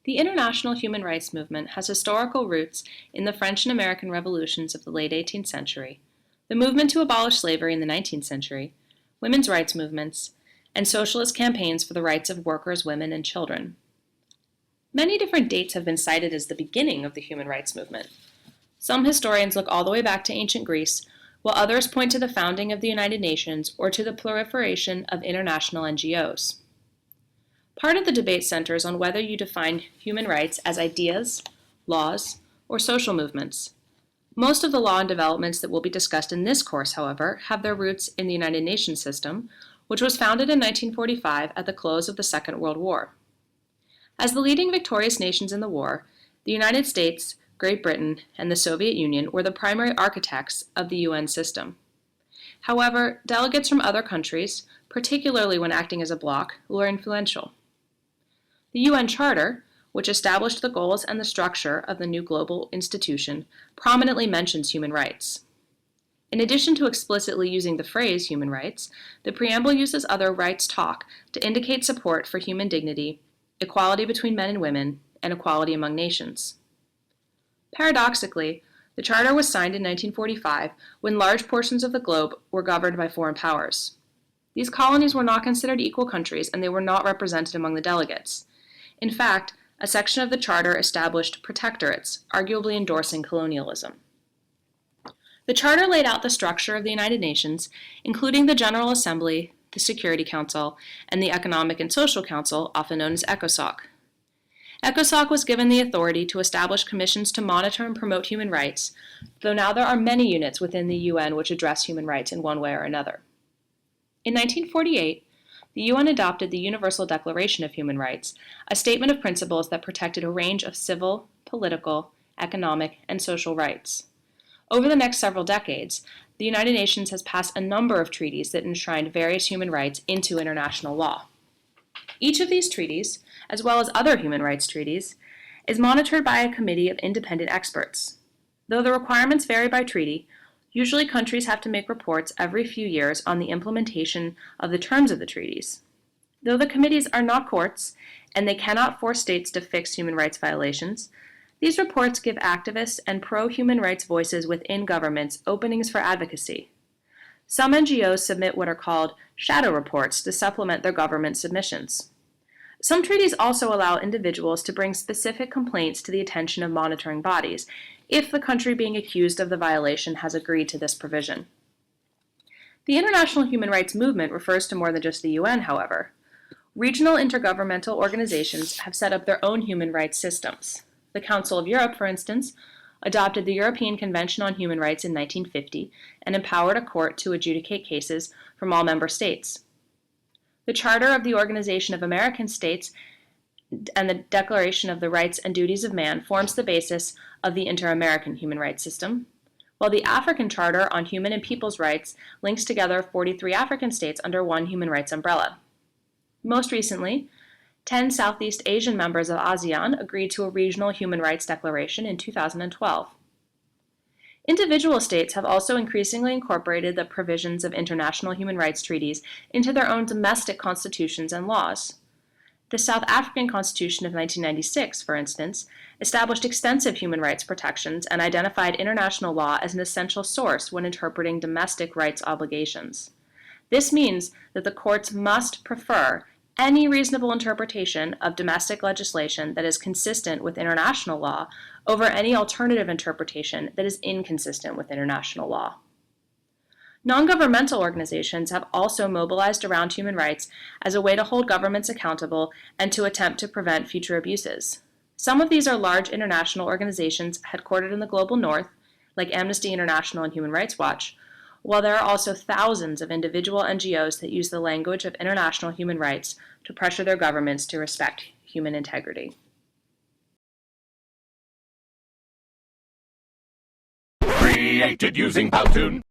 The international human rights movement has historical roots in the French and American revolutions of the late 18th century, the movement to abolish slavery in the 19th century, women's rights movements, and socialist campaigns for the rights of workers, women, and children. Many different dates have been cited as the beginning of the human rights movement. Some historians look all the way back to ancient Greece, while others point to the founding of the United Nations or to the proliferation of international NGOs. Part of the debate centers on whether you define human rights as ideas, laws, or social movements. Most of the law and developments that will be discussed in this course, however, have their roots in the United Nations system, which was founded in 1945 at the close of the Second World War. As the leading victorious nations in the war, the United States, Great Britain, and the Soviet Union were the primary architects of the UN system. However, delegates from other countries, particularly when acting as a bloc, were influential. The UN Charter, which established the goals and the structure of the new global institution, prominently mentions human rights. In addition to explicitly using the phrase human rights, the preamble uses other rights talk to indicate support for human dignity, equality between men and women, and equality among nations. Paradoxically, the Charter was signed in 1945 when large portions of the globe were governed by foreign powers. These colonies were not considered equal countries and they were not represented among the delegates. In fact, a section of the Charter established protectorates, arguably endorsing colonialism. The Charter laid out the structure of the United Nations, including the General Assembly, the Security Council, and the Economic and Social Council, often known as ECOSOC. ECOSOC was given the authority to establish commissions to monitor and promote human rights, though now there are many units within the UN which address human rights in one way or another. In 1948, the UN adopted the Universal Declaration of Human Rights, a statement of principles that protected a range of civil, political, economic, and social rights. Over the next several decades, the United Nations has passed a number of treaties that enshrined various human rights into international law. Each of these treaties, as well as other human rights treaties, is monitored by a committee of independent experts. Though the requirements vary by treaty, usually countries have to make reports every few years on the implementation of the terms of the treaties. Though the committees are not courts, and they cannot force states to fix human rights violations, these reports give activists and pro-human rights voices within governments openings for advocacy. Some NGOs submit what are called shadow reports to supplement their government submissions. Some treaties also allow individuals to bring specific complaints to the attention of monitoring bodies, if the country being accused of the violation has agreed to this provision. The international human rights movement refers to more than just the UN, however. Regional intergovernmental organizations have set up their own human rights systems. The Council of Europe, for instance, adopted the European Convention on Human Rights in 1950 and empowered a court to adjudicate cases from all member states. The Charter of the Organization of American States and the Declaration of the Rights and Duties of Man forms the basis of the Inter-American Human Rights System, while the African Charter on Human and People's Rights links together 43 African states under one human rights umbrella. Most recently, 10 Southeast Asian members of ASEAN agreed to a regional human rights declaration in 2012. Individual states have also increasingly incorporated the provisions of international human rights treaties into their own domestic constitutions and laws. The South African Constitution of 1996, for instance, established extensive human rights protections and identified international law as an essential source when interpreting domestic rights obligations. This means that the courts must prefer any reasonable interpretation of domestic legislation that is consistent with international law over any alternative interpretation that is inconsistent with international law. Non-governmental organizations have also mobilized around human rights as a way to hold governments accountable and to attempt to prevent future abuses. Some of these are large international organizations headquartered in the global north, like Amnesty International and Human Rights Watch, while there are also thousands of individual NGOs that use the language of international human rights to pressure their governments to respect human integrity. Created using Powtoon.